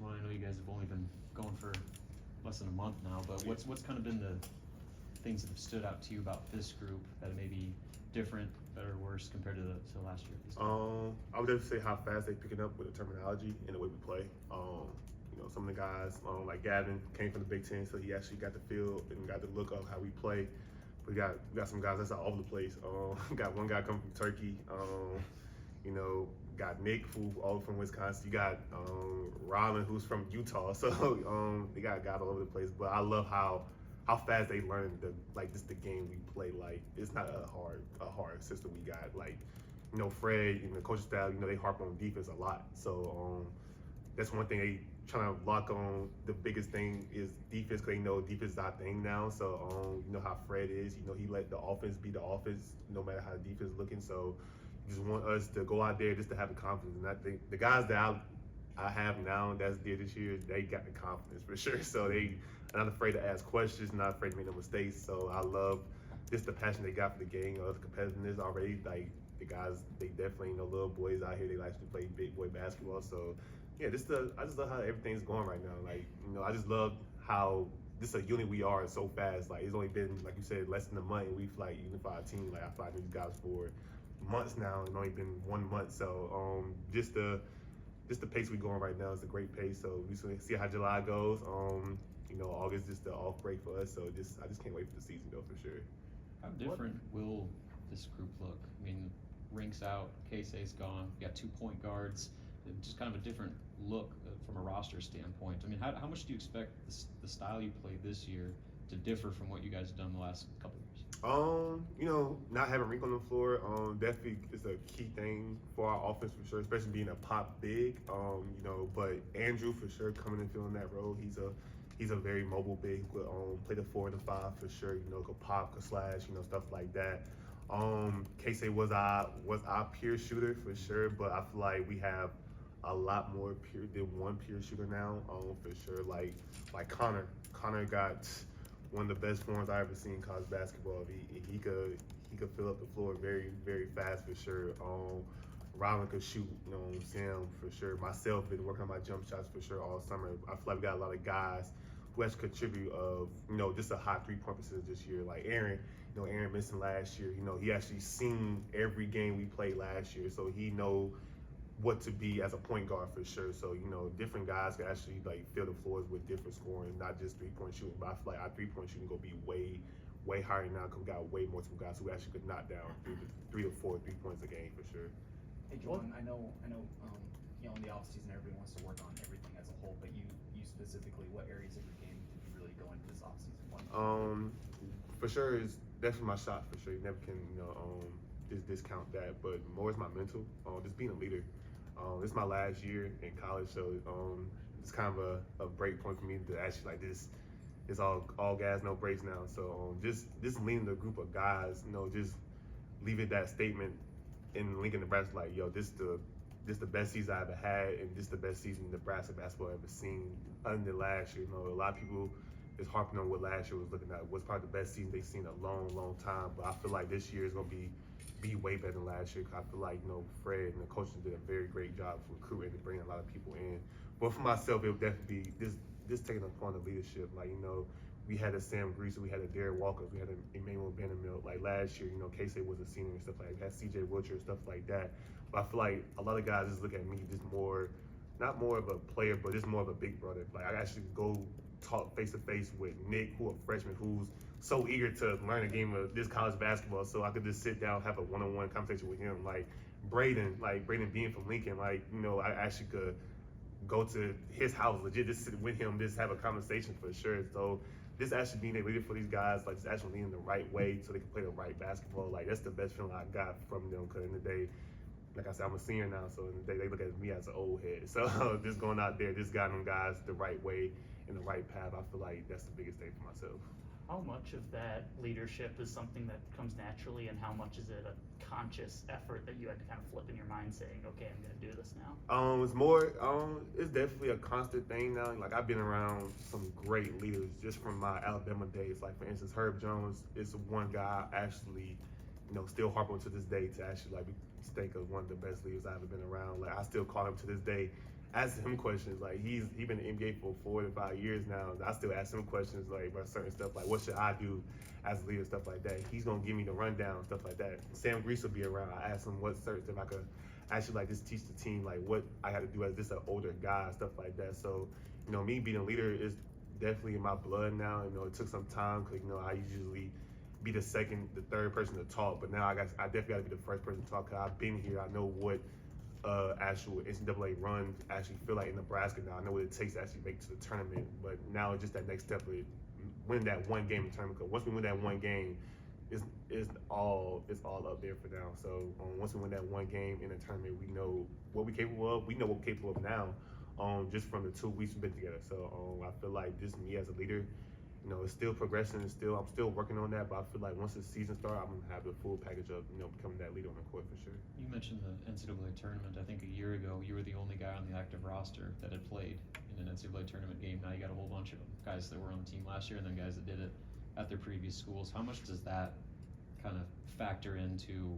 one? I know you guys have only been going for less than a month now, but what's kind of been the things that have stood out to you about this group that may be different, better, or worse compared to last year? I would just say how fast they picking up with the terminology and the way we play. Some of the guys, like Gavin, came from the Big Ten, so he actually got the feel and got the look of how we play. We got some guys that's all over the place. Got one guy coming from Turkey. Got Nick, who all from Wisconsin. You got Rylan, who's from Utah. So they got guys all over the place. But I love how fast they learn the game we play. Like, it's not a hard system we got. Like, Fred and the coaching staff, they harp on defense a lot. So that's one thing they trying to lock on. The biggest thing is defense, because they know defense is our thing now. So you know how Fred is. He let the offense be the offense, no matter how the defense is looking. So just want us to go out there just to have the confidence. And I think the guys that I have now that's there this year, they got the confidence for sure. So they are not afraid to ask questions, not afraid to make no mistakes. So I love just the passion they got for the game, the competitiveness already. Like, the guys, they definitely little boys out here. They like to play big boy basketball. So yeah, I just love how everything's going right now. Like, I just love how this a unit we are so fast. Like, it's only been, like you said, less than a month, and we've unified team. Like, I fought these guys for months now, and only been 1 month. So just the pace we going right now is a great pace. So we see how July goes. August just the off break for us. So I just can't wait for the season though, for sure. How different will this group look? I mean, Rink's out, Casey's gone. You got 2 point guards. Just kind of a different look from a roster standpoint. I mean, how much do you expect the style you play this year to differ from what you guys have done the last couple of years? Not having Rink on the floor, definitely is a key thing for our offense for sure, especially being a pop big. But Andrew for sure coming and filling that role. He's a very mobile big who could play the 4 and the 5 for sure. Could pop, could slash, stuff like that. Casey was our pure shooter for sure, but I feel like we have a lot more one pure shooter now, for sure. Like Connor. Connor got one of the best forms I ever seen in college basketball. He could fill up the floor very, very fast for sure. Rylan could shoot, Sam for sure. Myself been working on my jump shots for sure all summer. I feel like we got a lot of guys who actually contribute of, just a high 3-point percentage this year. Like Aaron, Aaron missing last year. He actually seen every game we played last year, so he know what to be as a point guard for sure. So, different guys can actually fill the floors with different scoring, not just 3-point shooting. But I feel like our 3-point shooting gonna be way higher now, because we got way more guys who actually could knock down 3 to 4 3-points a game for sure. Hey Juwan, I know, in the off season everybody wants to work on everything as a whole, but you specifically, what areas of your game did you really go into this off season? For sure is definitely my shot for sure. You never can, just discount that. But more is my mental, just being a leader. This is my last year in college, so it's kind of a break point for me to actually this. It's all gas, no brakes now. So just leading the group of guys, just leaving that statement in Lincoln, Nebraska, like, yo, this the best season I ever had, and this the best season Nebraska basketball ever seen. Other than last year, a lot of people is harping on what last year was looking at. Was probably the best season they've seen in a long time. But I feel like this year is gonna be way better than last year. Cause I feel like Fred and the coaches did a very great job of recruiting and bringing a lot of people in. But for myself, it would definitely be this taking upon the leadership. Like, we had a Sam Greaser, we had a Derek Walker, we had a Emmanuel Vandermilt. Like last year, Casey was a senior and stuff like that. We had C.J. Wilcher and stuff like that. But I feel like a lot of guys just look at me just more, not more of a player, but just more of a big brother. Like, I actually go talk face to face with Nick, who a freshman, who's so eager to learn a game of this college basketball. So I could just sit down, have a one-on-one conversation with him. Like Braden being from Lincoln, I actually could go to his house, legit, just sit with him, just have a conversation for sure. So this actually being a leader for these guys, just actually leading the right way so they can play the right basketball. That's the best feeling I got from them. Because in the day, like I said, I'm a senior now, so in the day they look at me as an old head. So just going out there, just guiding them guys the right way in the right path, I feel like that's the biggest thing for myself. How much of that leadership is something that comes naturally, and how much is it a conscious effort that you had to kind of flip in your mind saying, okay, I'm going to do this now? It's more, it's definitely a constant thing now. Like, I've been around some great leaders just from my Alabama days. Like, for instance, Herb Jones is one guy I actually, still harp on to this day to actually, think of one of the best leaders I've ever been around. Like, I still call him to this day asking him questions. Like he been in the NBA for 4 to 5 years now. And I still ask him questions like about certain stuff, like what should I do as a leader, stuff like that. He's gonna give me the rundown, stuff like that. Sam Grease will be around. I ask him what certain stuff I could actually like just teach the team, like what I got to do as just an older guy, stuff like that. So, me being a leader is definitely in my blood now. It took some time because I usually be the second, the third person to talk, but now I definitely got to be the first person to talk. Cause I've been here. I know what actual NCAA run actually feel like in Nebraska now. I know what it takes to actually make it to the tournament, but now it's just that next step of winning that one game in the tournament. Because once we win that one game, it's all up there for now. So once we win that one game in the tournament, we know what we're capable of. We know what we're capable of now, just from the 2 weeks we've been together. So I feel like just me as a leader, it's still progressing. I'm still working on that. But I feel like once the season starts, I'm gonna have the full package of becoming that leader on the court for sure. You mentioned the NCAA tournament. I think a year ago you were the only guy on the active roster that had played in an NCAA tournament game. Now you got a whole bunch of guys that were on the team last year, and then guys that did it at their previous schools. How much does that kind of factor into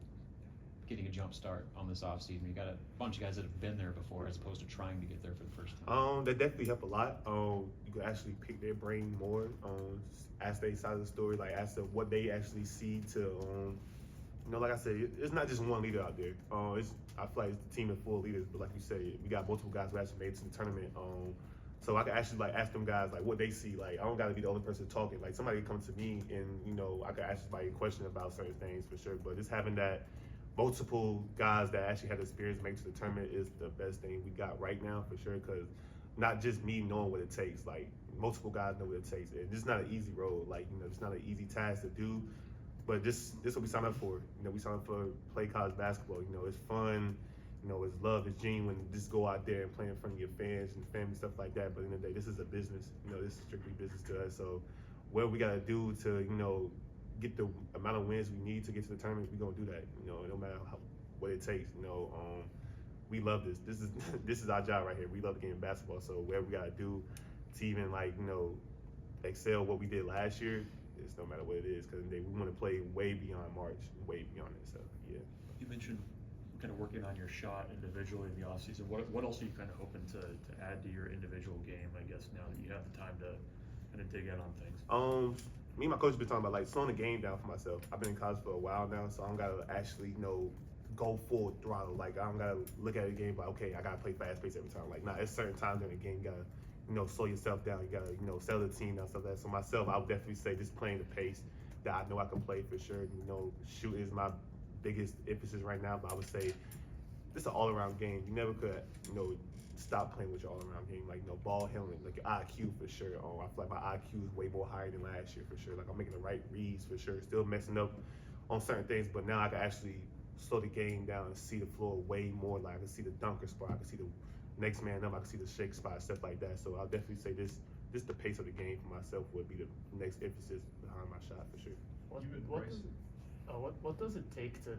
getting a jump start on this offseason? You got a bunch of guys that have been there before as opposed to trying to get there for the first time. That definitely help a lot. You can actually pick their brain more, ask their side of the story, like ask them what they actually see to, like I said, it's not just one leader out there. I feel like it's a team of full leaders, but like you said, we got multiple guys who actually made it to the tournament. So I can actually like ask them guys like what they see. Like I don't gotta be the only person talking. Like somebody can come to me and I can ask somebody a question about certain things for sure. But just having that multiple guys that actually had experience make it to the tournament is the best thing we got right now for sure. Because not just me knowing what it takes. Like multiple guys know what it takes. And this is not an easy road. Like it's not an easy task to do. But this what we signed up for. We signed up for play college basketball. It's fun. It's love, it's genuine. Just go out there and play in front of your fans and family, stuff like that. But in the end of the day, this is a business. This is strictly business to us. So what we gotta do to, get the amount of wins we need to get to the tournament, we're gonna do that. No matter what it takes. We love this. This is our job right here. We love the game of basketball. So whatever we gotta do to even excel what we did last year, it's no matter what it is. Because we want to play way beyond March, way beyond it. So yeah. You mentioned kind of working on your shot individually in the offseason. What else are you kind of hoping to add to your individual game, I guess, now that you have the time to kind of dig in on things? Me and my coach have been talking about like slowing the game down for myself. I've been in college for a while now, so I don't gotta actually go full throttle. Like I don't gotta look at a game like, okay, I gotta play fast pace every time. Like nah, it's certain times in the game you gotta slow yourself down. You gotta settle the team down, stuff like that. So myself, I would definitely say just playing the pace that I know I can play for sure. Shoot is my biggest emphasis right now, but I would say it's an all-around game. You never could, stop playing with your all-around game. Like, ball handling, like your IQ for sure. I feel like my IQ is way more higher than last year for sure. Like I'm making the right reads for sure. Still messing up on certain things, but now I can actually slow the game down and see the floor way more. Like I can see the dunker spot, I can see the next man up, I can see the shake spot, stuff like that. So I'll definitely say this the pace of the game for myself would be the next emphasis behind my shot for sure. What does it take to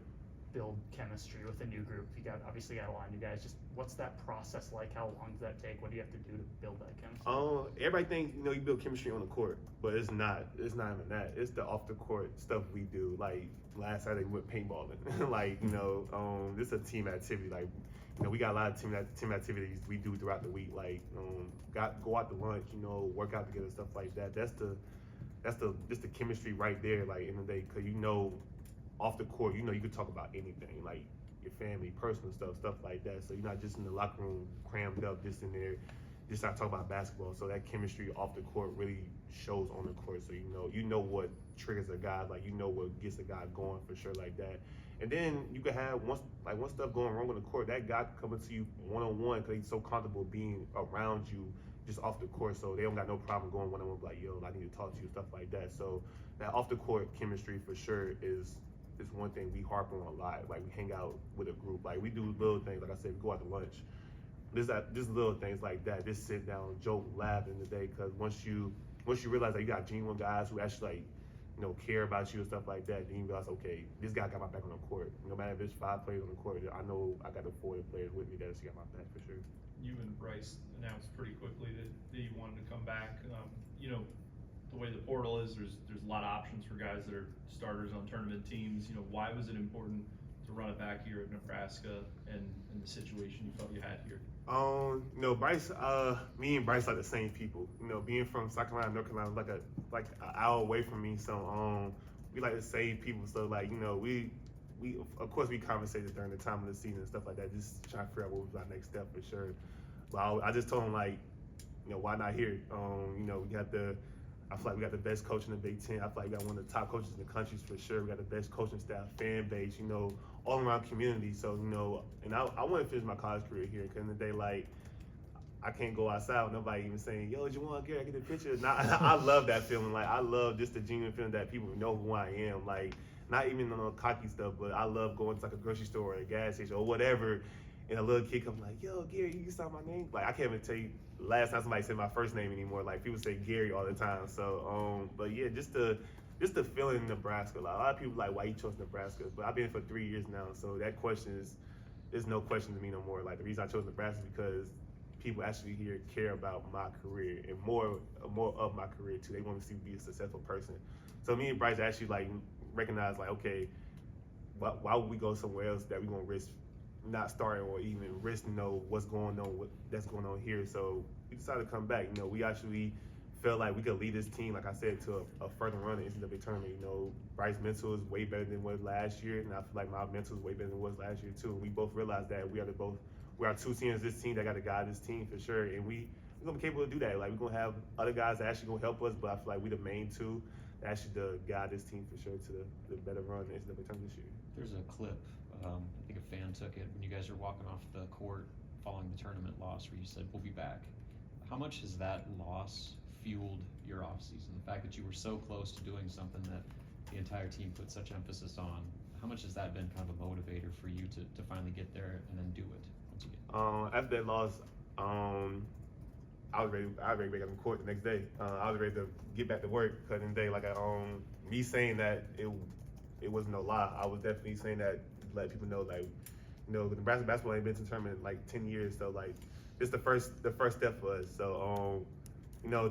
build chemistry with a new group? You obviously got a lot of new guys. Just what's that process like? How long does that take? What do you have to do to build that chemistry? Everybody think you build chemistry on the court, but it's not even that. It's the off the court stuff we do. Like last Saturday we went paintballing. Like this is a team activity. Like we got a lot of team activities we do throughout the week. Like go out to lunch. Work out together, stuff like that. That's the chemistry right there. Like in the day, because off the court, you could talk about anything, like your family, personal stuff like that. So you're not just in the locker room crammed up, just in there, just not talking about basketball. So that chemistry off the court really shows on the court. So you know what triggers a guy, like what gets a guy going for sure, like that. And then you could have once stuff going wrong on the court, that guy coming to you one-on-one because he's so comfortable being around you just off the court. So they don't got no problem going one-on-one, like yo, I need to talk to you, stuff like that. So that off the court chemistry for sure is one thing we harp on a lot. Like we hang out with a group, like we do little things. Like I said, we go out to lunch. Just little things like that. Just sit down, joke, laugh in the day. Because once you realize that you got genuine guys who actually care about you and stuff like that, then you realize, okay, this guy got my back on the court. No matter if it's 5 players on the court, I know I got the 40 players with me that got my back for sure. You and Bryce announced pretty quickly that you wanted to come back. The way the portal is, there's a lot of options for guys that are starters on tournament teams. Why was it important to run it back here at Nebraska and the situation you felt you had here? Bryce, me and Bryce like the same people. Being from South Carolina, North Carolina, like an hour away from me. So, we like the same people. So, like, we of course we conversated during the time of the season and stuff like that, just trying to figure out what was our next step for sure. But I just told him, like, why not here? I feel like we got the best coach in the Big Ten. I feel like we got one of the top coaches in the country for sure. We got the best coaching staff, fan base, all around community. So, and I want to finish my college career here. Because in the day, like, I can't go outside with nobody even saying, yo, Juwan Gary, I get the picture. I love that feeling. Like, I love just the genuine feeling that people know who I am. Like, not even on cocky stuff, but I love going to like a grocery store or a gas station or whatever. And a little kid comes like, yo, Gary, you saw my name? Like, I can't even tell you last time somebody said my first name anymore. Like, people say Gary all the time. So, but yeah, just the feeling in Nebraska. Like, a lot of people like, why you chose Nebraska? But I've been here for 3 years now. So that question there's no question to me no more. Like, the reason I chose Nebraska is because people actually here care about my career and more of my career too. They want to see me be a successful person. So me and Bryce actually like recognize like, okay, why would we go somewhere else that we're gonna risk not starting or even risk what's going on that's going on here. So we decided to come back. We actually felt like we could lead this team, like I said, to a further run in the NCAA tournament. Bryce's mental is way better than it was last year, and I feel like my mental is way better than it was last year too. And we both realized that we are two seniors this team that got to guide this team for sure, and we're gonna be capable to do that. Like, we're gonna have other guys that actually gonna help us, but I feel like we the main two that actually to guide this team for sure to the better run in the NCAA tournament this year. There's a clip, I think a fan took it when you guys were walking off the court following the tournament loss where you said, we'll be back. How much has that loss fueled your offseason? The fact that you were so close to doing something that the entire team put such emphasis on, how much has that been kind of a motivator for you to finally get there and then do it once you get After that loss, I was ready to get on the court the next day. I was ready to get back to work because in the day, like, me saying that it wasn't no lie. I was definitely saying that to let people know, like, Nebraska basketball ain't been to the tournament in like 10 years, so like, it's the first step for us. So,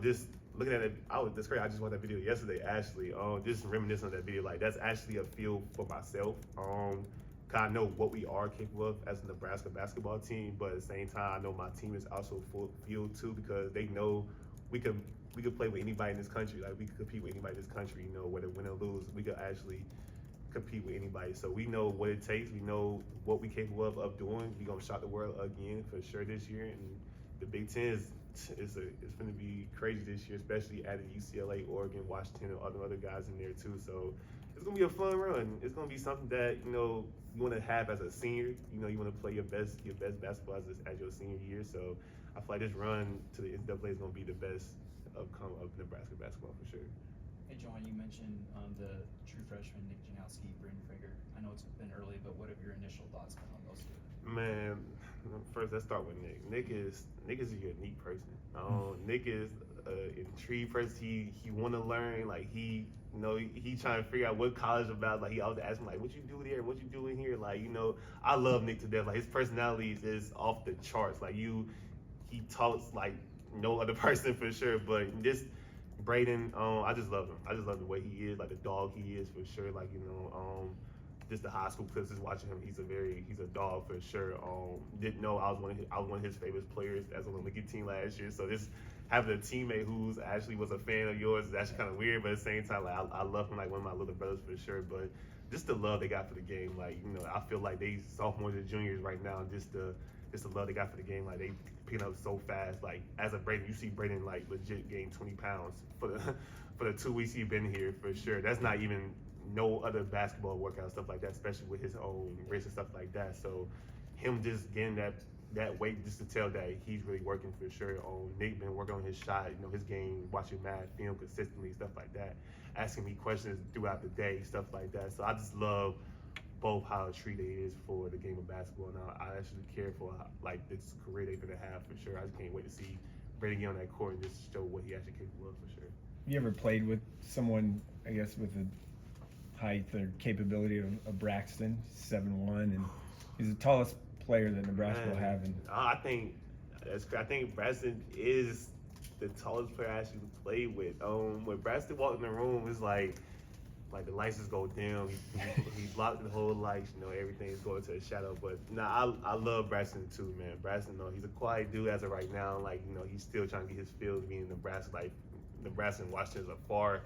just looking at it, that's great. I just watched that video yesterday, actually. Just reminiscing on that video, like, that's actually a feel for myself. Cause I know what we are capable of as a Nebraska basketball team, but at the same time, I know my team is also fueled too, because they know we could play with anybody in this country. Like, we could compete with anybody in this country. Whether win or lose, we could actually compete with anybody. So we know what it takes. We know what we capable of doing. We gonna shock the world again for sure this year. And the Big Ten it's going to be crazy this year, especially adding UCLA, Oregon, Washington, and other guys in there too. So it's gonna be a fun run. It's gonna be something that you want to have as a senior. You want to play your best basketball as your senior year. So I feel like this run to the NCAA is gonna be the best outcome of Nebraska basketball for sure. Hey, Juwan, you mentioned the true freshman Nick Janowski, Braden Frager. I know it's been early, but what have your initial thoughts been on those two? Man, first let's start with Nick. Nick is a unique person. Nick is an intrigued person. He want to learn. Like, he trying to figure out what college about. Like, he always ask me, like, what you do there, what you do in here. Like, I love Nick to death. Like, his personality is off the charts. Like, he talks like no other person for sure. But this Braden, I just love him. I just love the way he is, like the dog he is for sure. Like, just the high school clips, just watching him, he's a dog for sure. Didn't know I was one of his favorite players as on the Olympic team last year. So this having a teammate who's actually was a fan of yours is actually kind of weird, but at the same time, like, I love him like one of my little brothers for sure. But just the love they got for the game, like, I feel like they sophomores and juniors right now, just the love they got for the game, like, they picking up so fast. Like, as a Braden, you see Braden like legit gain 20 pounds for the 2 weeks he's been here for sure. That's not even no other basketball workout, stuff like that, especially with his own wrist and stuff like that. So him just getting that weight, just to tell that he's really working for sure. Nick been working on his shot, his game, watching mad film consistently, stuff like that, asking me questions throughout the day, stuff like that. So I just love both how treated he is for the game of basketball. Now I actually care for like this career they're gonna have for sure. I just can't wait to see Brady get on that court and just show what he actually capable of for sure. You ever played with someone, I guess, with the height or capability of Braxton, 7'1", and he's the tallest player that Nebraska will have? And I think Braxton is the tallest player I actually played with. When Braxton walked in the room, it's like like the lights just go dim. He blocked the whole lights, you know, everything is going to a shadow. But nah, I love Braxton too, man. Braxton, you know, he's a quiet dude as of right now. Like, you know, he's still trying to get his feel being in Nebraska. Like, Nebraska and Washington is a far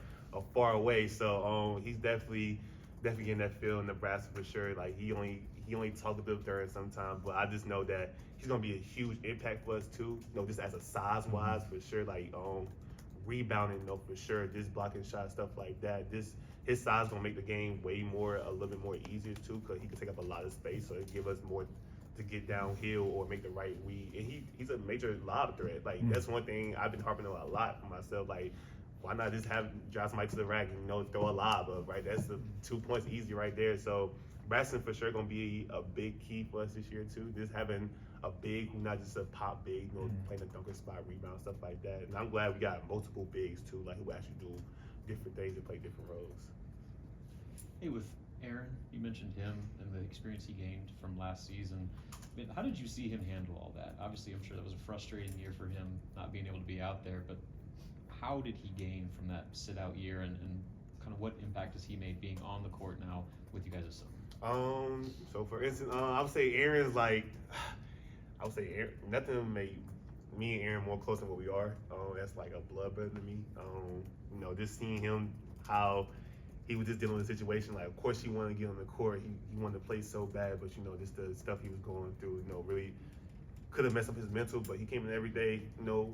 away. So he's definitely getting that feel in Nebraska for sure. Like he only talk a bit during sometimes, but I just know that he's gonna be a huge impact for us too. You know, just as a size wise for sure. Like rebounding, you know, for sure. Just blocking shots, stuff like that. His size gonna make the game a little bit more easier too, because he can take up a lot of space. So it give us more to get downhill or make the right read. And he's a major lob threat. Like that's one thing I've been harping on a lot for myself. Like, why not just have drive somebody to the rack and, you know, throw a lob up, right? That's the 2 points easy right there. So Braxton for sure gonna be a big key for us this year too. Just having a big, not just a pop big, you know, playing the dunker spot, rebound, stuff like that. And I'm glad we got multiple bigs too, like who actually do different things and play different roles. Hey, with Aaron, you mentioned him and the experience he gained from last season. I mean, how did you see him handle all that? Obviously, I'm sure that was a frustrating year for him, not being able to be out there, but how did he gain from that sit-out year, and kind of what impact has he made being on the court now with you guys this summer? So for instance, I would say Aaron's like, nothing made me and Aaron more close than what we are. That's like a blood brother to me. You know, just seeing him, how he was just dealing with the situation. Like, of course, he wanted to get on the court. He wanted to play so bad, but you know, just the stuff he was going through, you know, really could have messed up his mental. But he came in every day, you know,